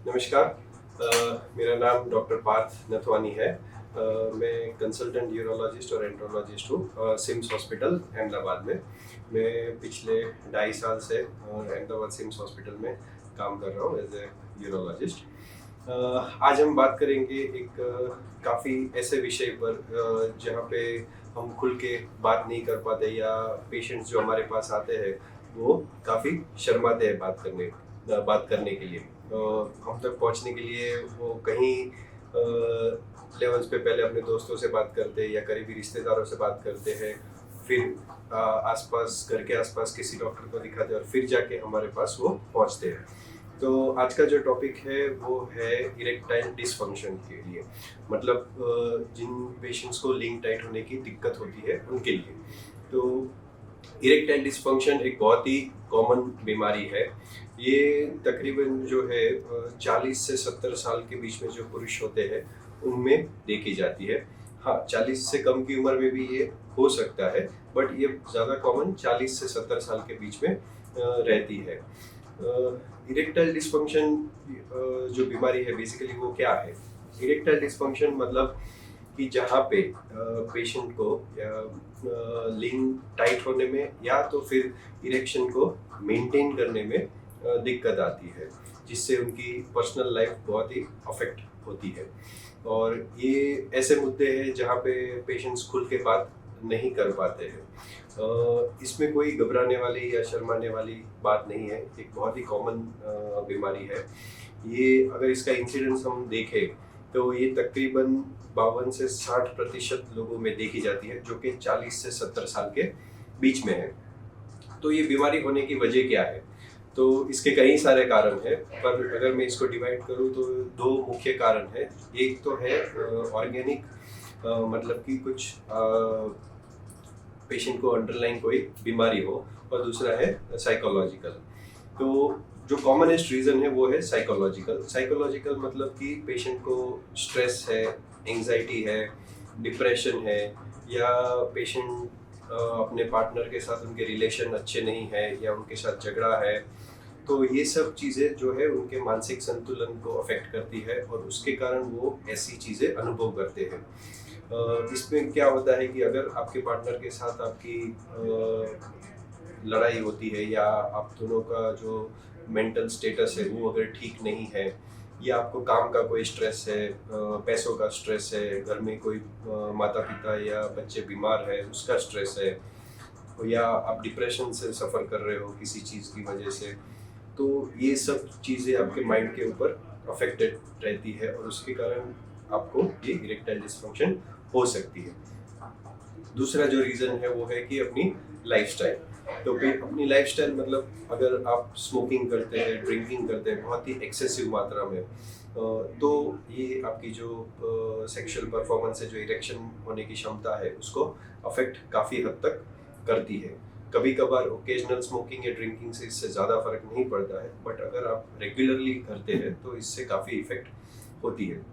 नमस्कार। मेरा नाम डॉक्टर पार्थ नथवानी है। मैं कंसल्टेंट यूरोलॉजिस्ट और एंड्रोलॉजिस्ट हूँ सिम्स हॉस्पिटल अहमदाबाद में। मैं पिछले 2.5 साल से अहमदाबाद सिम्स हॉस्पिटल में काम कर रहा हूँ एज ए यूरोलॉजिस्ट। आज हम बात करेंगे एक काफ़ी ऐसे विषय पर जहाँ पे हम खुल के बात नहीं कर पाते या पेशेंट्स जो हमारे पास आते हैं वो काफ़ी शर्माते हैं बात करने के लिए। हम तक पहुंचने के लिए वो कहीं लेवल्स पे पहले अपने दोस्तों से बात करते हैं या करीबी रिश्तेदारों से बात करते हैं, फिर आसपास घर के आसपास किसी डॉक्टर को दिखाते हैं और फिर जाके हमारे पास वो पहुंचते हैं। तो आज का जो टॉपिक है वो है इरेक्टाइल डिसफंक्शन के लिए, मतलब जिन पेशेंट्स को लिंग टाइट होने की दिक्कत होती है उनके लिए। तो इरेक्टाइल डिसफंक्शन एक बहुत ही कॉमन बीमारी है। ये तकरीबन जो है 40 से 70 साल के बीच में जो पुरुष होते हैं उनमें देखी जाती है। हाँ, 40 से कम की उम्र में भी ये हो सकता है, बट ये ज़्यादा कॉमन 40 से 70 साल के बीच में रहती है। इरेक्टाइल डिसफंक्शन जो बीमारी है बेसिकली वो क्या है? इरेक्टाइल डिसफंक्शन मतलब कि जहाँ पे पेशेंट को लिंग टाइट होने में या तो फिर इरेक्शन को मेंटेन करने में दिक्कत आती है, जिससे उनकी पर्सनल लाइफ बहुत ही अफेक्ट होती है। और ये ऐसे मुद्दे हैं जहाँ पे पेशेंट्स खुल के बात नहीं कर पाते हैं। इसमें कोई घबराने वाली या शर्माने वाली बात नहीं है, एक बहुत ही कॉमन बीमारी है। ये अगर इसका इंसिडेंस हम देखें तो ये तकरीबन 52 से 60% लोगों में देखी जाती है, जो कि 40 से 70 साल के बीच में है। तो ये बीमारी होने की वजह क्या है? तो इसके कई सारे कारण हैं, पर अगर मैं इसको डिवाइड करूँ तो 2 मुख्य कारण हैं। एक तो है ऑर्गेनिक, मतलब कि कुछ पेशेंट को अंडरलाइन कोई बीमारी हो, और दूसरा है साइकोलॉजिकल। तो जो कॉमनेस्ट रीज़न है वो है साइकोलॉजिकल। साइकोलॉजिकल मतलब कि पेशेंट को स्ट्रेस है, एंग्जाइटी है, डिप्रेशन है, या पेशेंट अपने पार्टनर के साथ उनके रिलेशन अच्छे नहीं है या उनके साथ झगड़ा है। तो ये सब चीज़ें जो है उनके मानसिक संतुलन को अफेक्ट करती है और उसके कारण वो ऐसी चीज़ें अनुभव करते हैं। इसमें क्या होता है कि अगर आपके पार्टनर के साथ आपकी लड़ाई होती है या आप दोनों का जो मेंटल स्टेटस है वो अगर ठीक नहीं है, या आपको काम का कोई स्ट्रेस है, पैसों का स्ट्रेस है, घर में कोई माता पिता या बच्चे बीमार है उसका स्ट्रेस है, या आप डिप्रेशन से सफ़र कर रहे हो किसी चीज़ की वजह से, तो ये सब चीज़ें आपके माइंड के ऊपर अफेक्टेड रहती है और उसके कारण आपको ये इरेक्टाइल डिसफंक्शन हो सकती है। दूसरा जो रीज़न है वो है कि अपनी लाइफस्टाइल। तो फिर अपनी लाइफस्टाइल मतलब अगर आप स्मोकिंग करते हैं, ड्रिंकिंग करते हैं बहुत ही एक्सेसिव मात्रा में, तो ये आपकी जो सेक्सुअल परफॉर्मेंस है, जो इरेक्शन होने की क्षमता है, उसको अफेक्ट काफ़ी हद तक करती है। कभी कभार ओकेजनल स्मोकिंग या ड्रिंकिंग से इससे ज़्यादा फर्क नहीं पड़ता है, बट अगर आप रेगुलरली करते हैं तो इससे काफ़ी इफेक्ट होती है।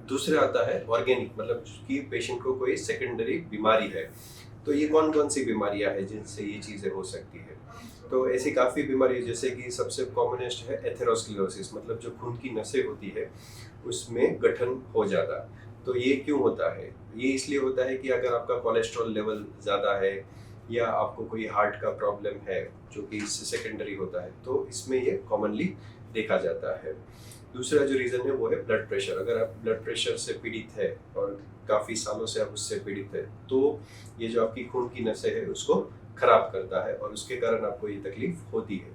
दूसरा आता है ऑर्गेनिक, मतलब कि पेशेंट को कोई सेकेंडरी बीमारी है। तो ये कौन कौन सी बीमारियां हैं जिनसे ये चीज़ें हो सकती है? तो ऐसी काफ़ी बीमारी है, जैसे कि सबसे कॉमनेस्ट है एथेरोस्क्लेरोसिस, मतलब जो खून की नसें होती है उसमें गठन हो जाता। तो ये क्यों होता है? ये इसलिए होता है कि अगर आपका कोलेस्ट्रॉल लेवल ज़्यादा है या आपको कोई हार्ट का प्रॉब्लम है जो कि इससे सेकेंडरी होता है, तो इसमें ये कॉमनली देखा जाता है। दूसरा जो रीज़न है वो है ब्लड प्रेशर। अगर आप ब्लड प्रेशर से पीड़ित है और काफ़ी सालों से आप उससे पीड़ित है, तो ये जो आपकी खून की नसें है उसको खराब करता है और उसके कारण आपको ये तकलीफ होती है।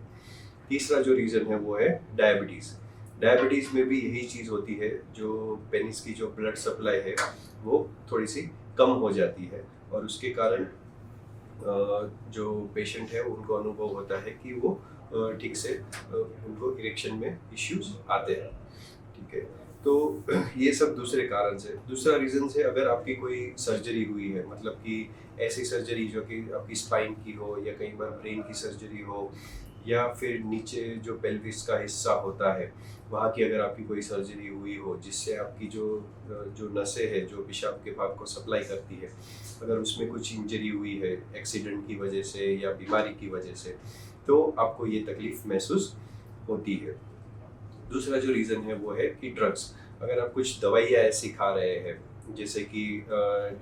तीसरा जो रीज़न है वो है डायबिटीज़। डायबिटीज़ में भी यही चीज़ होती है, जो पेनिस की जो ब्लड सप्लाई है वो थोड़ी सी कम हो जाती है और उसके कारण जो पेशेंट है उनको अनुभव होता है कि वो ठीक से उनको इरेक्शन में इश्यूज आते हैं। ठीक है, तो ये सब दूसरे कारण से। दूसरा रीज़न से, अगर आपकी कोई सर्जरी हुई है, मतलब कि ऐसी सर्जरी जो कि आपकी स्पाइन की हो या कई बार ब्रेन की सर्जरी हो, या फिर नीचे जो पेल्विस का हिस्सा होता है वहाँ की अगर आपकी कोई सर्जरी हुई हो, जिससे आपकी जो जो नसें है जो पेशाब के भाग को सप्लाई करती है, अगर उसमें कुछ इंजरी हुई है एक्सीडेंट की वजह से या बीमारी की वजह से, तो आपको ये तकलीफ महसूस होती है। दूसरा जो रीज़न है वो है कि ड्रग्स। अगर आप कुछ दवाइयाँ ऐसी खा रहे हैं जैसे कि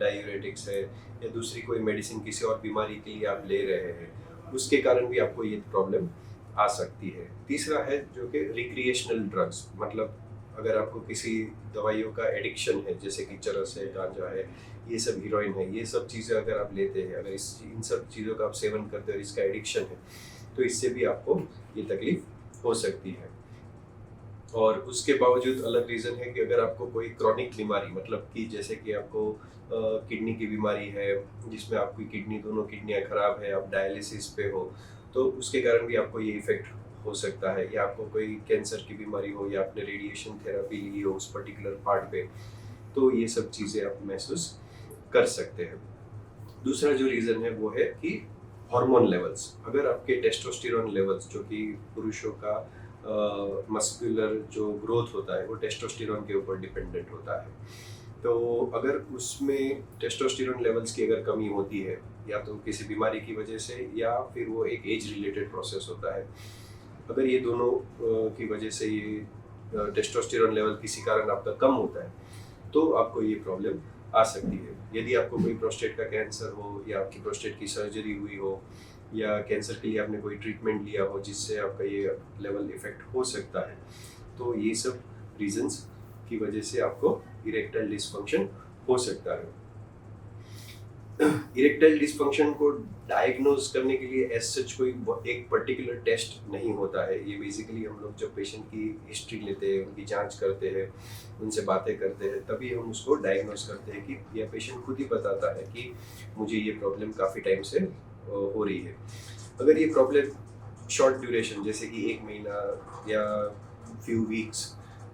डायूरेटिक्स है या दूसरी कोई मेडिसिन किसी और बीमारी के लिए आप ले रहे हैं, उसके कारण भी आपको ये प्रॉब्लम आ सकती है। तीसरा है जो कि रिक्रिएशनल ड्रग्स, मतलब अगर आपको किसी दवाइयों का एडिक्शन है जैसे कि चरस है, गांजा है, ये सब हीरोइन है, ये सब चीज़ें अगर आप लेते हैं, अगर इन सब चीज़ों का आप सेवन करते हो, इसका एडिक्शन है, तो इससे भी आपको ये तकलीफ हो सकती है। और उसके बावजूद अलग रीज़न है कि अगर आपको कोई क्रॉनिक बीमारी, मतलब कि जैसे कि आपको किडनी की बीमारी है जिसमें आपकी किडनी, दोनों किडनियाँ खराब है, आप डायलिसिस पे हो, तो उसके कारण भी आपको ये इफ़ेक्ट हो सकता है। या आपको कोई कैंसर की बीमारी हो या आपने रेडिएशन थेरेपी ली हो उस पर्टिकुलर पार्ट पे, तो ये सब चीज़ें आप महसूस कर सकते हैं। दूसरा जो रीज़न है वो है कि हार्मोन लेवल्स। अगर आपके टेस्टोस्टेरोन लेवल्स, जो कि पुरुषों का मस्कुलर जो ग्रोथ होता है वो टेस्टोस्टेरोन के ऊपर डिपेंडेंट होता है, तो अगर उसमें टेस्टोस्टेरोन लेवल्स की अगर कमी होती है, या तो किसी बीमारी की वजह से या फिर वो एक एज रिलेटेड प्रोसेस होता है, अगर ये दोनों की वजह से ये टेस्टोस्टेरोन लेवल किसी कारण आपका कम होता है, तो आपको ये प्रॉब्लम आ सकती है। यदि आपको कोई प्रोस्टेट का कैंसर हो या आपकी प्रोस्टेट की सर्जरी हुई हो या कैंसर के लिए आपने कोई ट्रीटमेंट लिया हो जिससे आपका ये लेवल इफेक्ट हो सकता है, तो ये सब रीजंस की वजह से आपको इरेक्टाइल डिसफंक्शन हो सकता है। इरेक्टाइल डिसफंक्शन को डायग्नोज करने के लिए एज सच कोई एक पर्टिकुलर टेस्ट नहीं होता है। ये बेसिकली हम लोग जब पेशेंट की हिस्ट्री लेते हैं, उनकी जांच करते हैं, उनसे बातें करते हैं, तभी हम उसको डायग्नोज करते हैं कि यह पेशेंट खुद ही बताता है कि मुझे ये प्रॉब्लम काफ़ी टाइम से हो रही है। अगर ये प्रॉब्लम शॉर्ट ड्यूरेशन जैसे कि 1 महीना या फ्यू वीक्स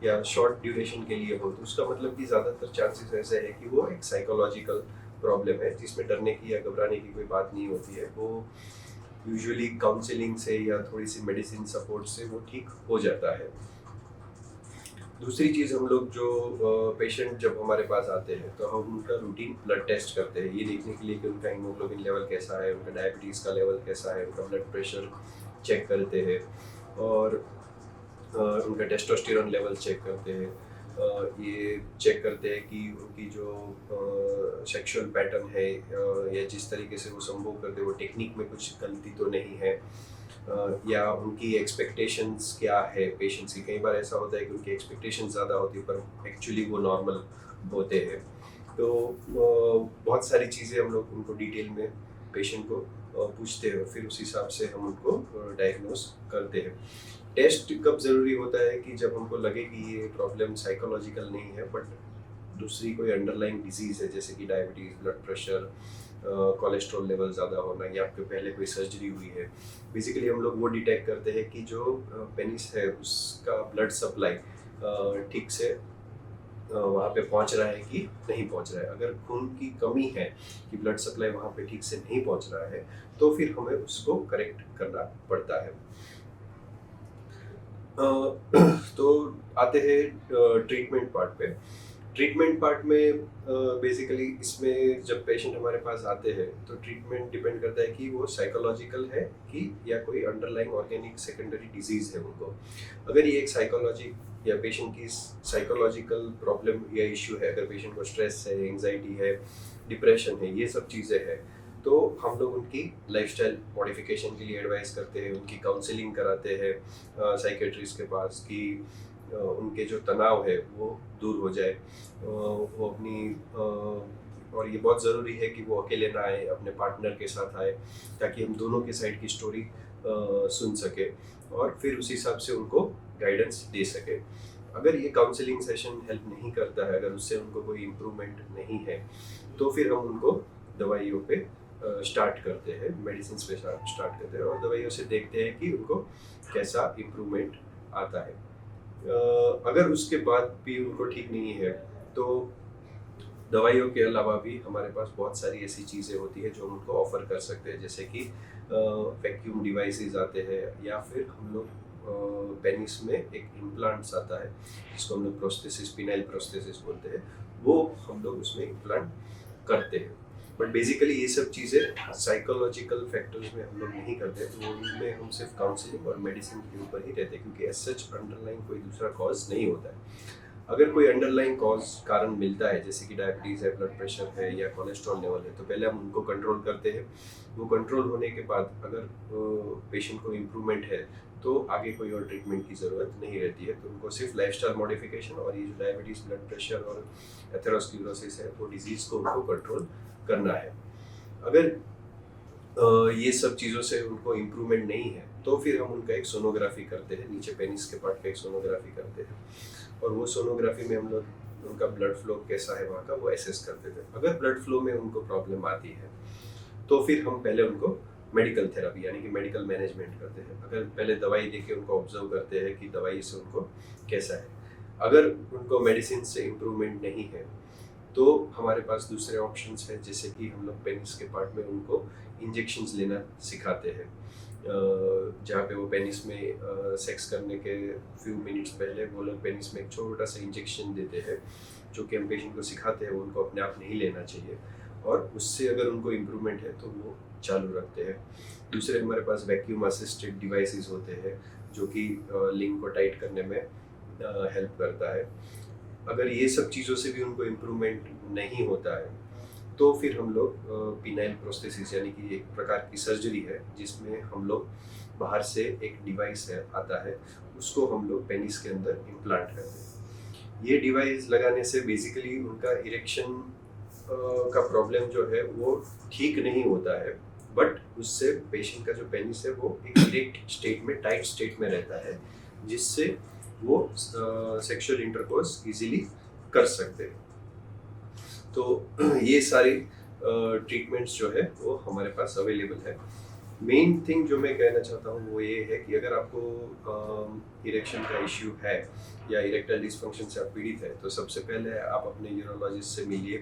या शॉर्ट ड्यूरेशन के लिए हो, तो उसका मतलब कि ज़्यादातर चांसेस ऐसे है कि वो एक साइकोलॉजिकल प्रॉब्लम है जिसमें डरने की या घबराने की कोई बात नहीं होती है। वो यूजुअली काउंसलिंग से या थोड़ी सी मेडिसिन सपोर्ट से वो ठीक हो जाता है। दूसरी चीज़, हम लोग जो पेशेंट जब हमारे पास आते हैं तो हम उनका रूटीन ब्लड टेस्ट करते हैं, ये देखने के लिए कि उनका हीमोग्लोबिन लेवल कैसा है, उनका डायबिटीज़ का लेवल कैसा है, उनका ब्लड प्रेशर चेक करते हैं और उनका टेस्टोस्टेरोन लेवल चेक करते हैं। ये चेक करते हैं कि उनकी जो सेक्सुअल पैटर्न है या जिस तरीके से वो संभोग करते हैं वो टेक्निक में कुछ गलती तो नहीं है, या उनकी एक्सपेक्टेशंस क्या है पेशेंट्स की। कई बार ऐसा होता है कि उनकी एक्सपेक्टेशन ज़्यादा होती है पर एक्चुअली वो नॉर्मल होते हैं। तो बहुत सारी चीज़ें हम लोग उनको डिटेल में पेशेंट को पूछते हैं, फिर उस हिसाब से हम उनको डायग्नोस करते हैं। टेस्ट कब ज़रूरी होता है कि जब हमको लगे कि ये प्रॉब्लम साइकोलॉजिकल नहीं है बट दूसरी कोई अंडरलाइंग डिजीज़ है, जैसे कि diabetes, blood pressure, cholesterol level ज़्यादा होना या आपके पहले कोई सर्जरी हुई है। बेसिकली हम लोग वो डिटेक्ट करते हैं कि जो पेनिस है उसका ब्लड सप्लाई ठीक से वहाँ पे पहुँच रहा है कि नहीं पहुँच रहा है। अगर खून की कमी है कि ब्लड सप्लाई वहाँ पे ठीक से नहीं पहुँच रहा है, तो फिर हमें उसको करेक्ट करना पड़ता है। तो आते हैं ट्रीटमेंट पार्ट पे। ट्रीटमेंट पार्ट में बेसिकली इसमें जब पेशेंट हमारे पास आते हैं तो ट्रीटमेंट डिपेंड करता है कि वो साइकोलॉजिकल है कि या कोई अंडरलाइंग ऑर्गेनिक सेकेंडरी डिजीज़ है उनको। अगर ये एक साइकोलॉजी या पेशेंट की साइकोलॉजिकल प्रॉब्लम या इश्यू है, अगर पेशेंट को स्ट्रेस है, एंग्जाइटी है, डिप्रेशन है, ये सब चीज़ें हैं, तो हम लोग उनकी लाइफस्टाइल मॉडिफिकेशन के लिए एडवाइस करते हैं, उनकी काउंसलिंग कराते हैं साइकेट्रिस्ट के पास कि उनके जो तनाव है वो दूर हो जाए, वो अपनी और ये बहुत ज़रूरी है कि वो अकेले ना आए, अपने पार्टनर के साथ आए, ताकि हम दोनों के साइड की स्टोरी सुन सके और फिर उस हिसाब से उनको गाइडेंस दे सके। अगर ये काउंसलिंग सेशन हेल्प नहीं करता है, अगर उससे उनको कोई इम्प्रूवमेंट नहीं है, तो फिर हम उनको दवाइयों पे स्टार्ट करते हैं, मेडिसिन पे स्टार्ट करते हैं और दवाइयों से देखते हैं कि उनको कैसा इम्प्रूवमेंट आता है। अगर उसके बाद भी उनको ठीक नहीं है, तो दवाइयों के अलावा भी हमारे पास बहुत सारी ऐसी चीज़ें होती है जो हम उनको ऑफ़र कर सकते हैं, जैसे कि वैक्यूम डिवाइसेस आते हैं या फिर हम लोग पेनिस में एक इम्प्लांट्स आता है जिसको हम लोग प्रोस्थेसिस, पिनाइल प्रोस्थेसिस बोलते हैं, वो हम लोग उसमें इम्प्लांट करते हैं। बट बेसिकली ये सब चीज़ें साइकोलॉजिकल फैक्टर्स में हम लोग नहीं करते, तो उनमें हम सिर्फ काउंसलिंग और मेडिसिन के ऊपर ही रहते हैं, क्योंकि एज सच अंडरलाइन कोई दूसरा कॉज नहीं होता है। अगर कोई अंडरलाइन कॉज कारण मिलता है, जैसे कि डायबिटीज़ है, ब्लड प्रेशर है या कोलेस्ट्रॉल लेवल है, तो पहले हम उनको कंट्रोल करते हैं। वो कंट्रोल होने के बाद अगर पेशेंट को इम्प्रूवमेंट है तो आगे कोई और ट्रीटमेंट की ज़रूरत नहीं रहती है। तो उनको सिर्फ लाइफस्टाइल मॉडिफिकेशन और ये जो डायबिटीज़, ब्लड प्रेशर और एथेरोस्क्लेरोसिस है, वो डिजीज़ को उनको कंट्रोल करना है। अगर ये सब चीज़ों से उनको इम्प्रूवमेंट नहीं है तो फिर हम उनका एक सोनोग्राफी करते हैं, नीचे पेनिस के पार्ट का एक सोनोग्राफी करते हैं, और वो सोनोग्राफी में हम लोग उनका ब्लड फ्लो कैसा है वहाँ का वो एसेस करते थे। अगर ब्लड फ्लो में उनको प्रॉब्लम आती है तो फिर हम पहले उनको मेडिकल थेरेपी यानी कि मेडिकल मैनेजमेंट करते हैं। अगर पहले दवाई दे के उनको ऑब्जर्व करते हैं कि दवाई से उनको कैसा है। अगर उनको मेडिसिन से इम्प्रूवमेंट नहीं है तो हमारे पास दूसरे ऑप्शंस हैं, जैसे कि हम लोग पेनिस के पार्ट में उनको इंजेक्शंस लेना सिखाते हैं, जहाँ पे वो पेनिस में सेक्स करने के फ्यू मिनट्स पहले वो लोग पेनिस में एक छोटा सा इंजेक्शन देते हैं, जो कि हम पेशेंट को सिखाते हैं, वो उनको अपने आप नहीं लेना चाहिए, और उससे अगर उनको इम्प्रूवमेंट है तो वो चालू रखते हैं। दूसरे हमारे पास वैक्यूम असिस्टेड डिवाइसेस होते हैं, जो कि लिंग को टाइट करने में हेल्प करता है। अगर ये सब चीज़ों से भी उनको इम्प्रूवमेंट नहीं होता है तो फिर हम लोग पिनाइल प्रोस्थेसिस यानी कि एक प्रकार की सर्जरी है, जिसमें हम लोग बाहर से एक डिवाइस है आता है, उसको हम लोग पेनिस के अंदर इम्प्लांट करते हैं। ये डिवाइस लगाने से बेसिकली उनका इरेक्शन का प्रॉब्लम जो है वो ठीक नहीं होता है, बट उससे पेशेंट का जो पेनिस है वो एक इरेक्ट स्टेट में, टाइट स्टेट में रहता है, जिससे वो सेक्सुअल इंटरकोर्स इजीली कर सकते हैं। तो ये सारी ट्रीटमेंट्स जो है वो हमारे पास अवेलेबल है। मेन थिंग जो मैं कहना चाहता हूँ वो ये है कि अगर आपको इरेक्शन का इश्यू है या इरेक्टाइल डिसफंक्शन से आप पीड़ित है, तो सबसे पहले आप अपने यूरोलॉजिस्ट से मिलिए,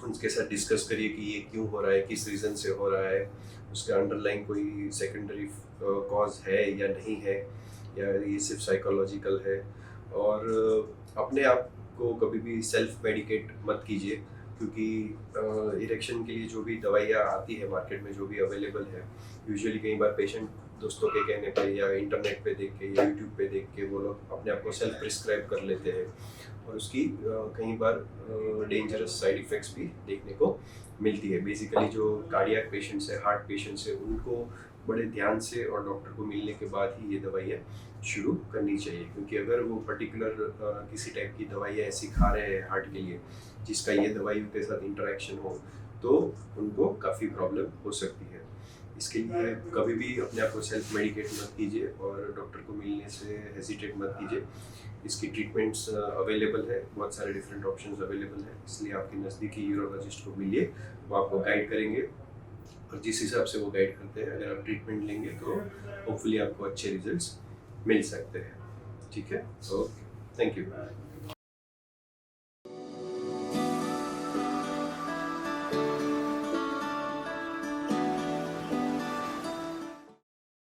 उनके साथ डिस्कस करिए कि ये क्यों हो रहा है, किस रीज़न से हो रहा है, उसका अंडरलाइन कोई सेकेंडरी कॉज है या नहीं है, या ये सिर्फ साइकोलॉजिकल है। और अपने आप को कभी भी सेल्फ मेडिकेट मत कीजिए, क्योंकि इरेक्शन के लिए जो भी दवाइयाँ आती है मार्केट में, जो भी अवेलेबल है, यूजुअली कई बार पेशेंट दोस्तों के कहने पे या इंटरनेट पे देख के या यूट्यूब पे देख के वो लोग अपने आप को सेल्फ प्रिस्क्राइब कर लेते हैं, और उसकी कई बार डेंजरस साइड इफ़ेक्ट्स भी देखने को मिलती है। बेसिकली जो कार्डियक पेशेंट्स है, हार्ट पेशेंट्स है, उनको बड़े ध्यान से और डॉक्टर को मिलने के बाद ही ये दवाइयाँ शुरू करनी चाहिए, क्योंकि अगर वो पर्टिकुलर किसी टाइप की दवाइयाँ ऐसी खा रहे हैं हार्ट के लिए जिसका ये दवाइयों के साथ इंटरेक्शन हो, तो उनको काफ़ी प्रॉब्लम हो सकती है। इसके लिए कभी भी अपने आप को सेल्फ मेडिकेट मत कीजिए और डॉक्टर को मिलने से हेजिटेट मत कीजिए। इसकी ट्रीटमेंट्स अवेलेबल है, बहुत सारे डिफरेंट ऑप्शंस अवेलेबल हैं, इसलिए आपके नज़दीकी यूरोलॉजिस्ट को मिलिए, वो आपको गाइड करेंगे, और जिस हिसाब से वो गाइड करते हैं अगर आप ट्रीटमेंट लेंगे तो होपफुली आपको अच्छे रिजल्ट्स मिल सकते हैं। ठीक है, ओके, थैंक यू।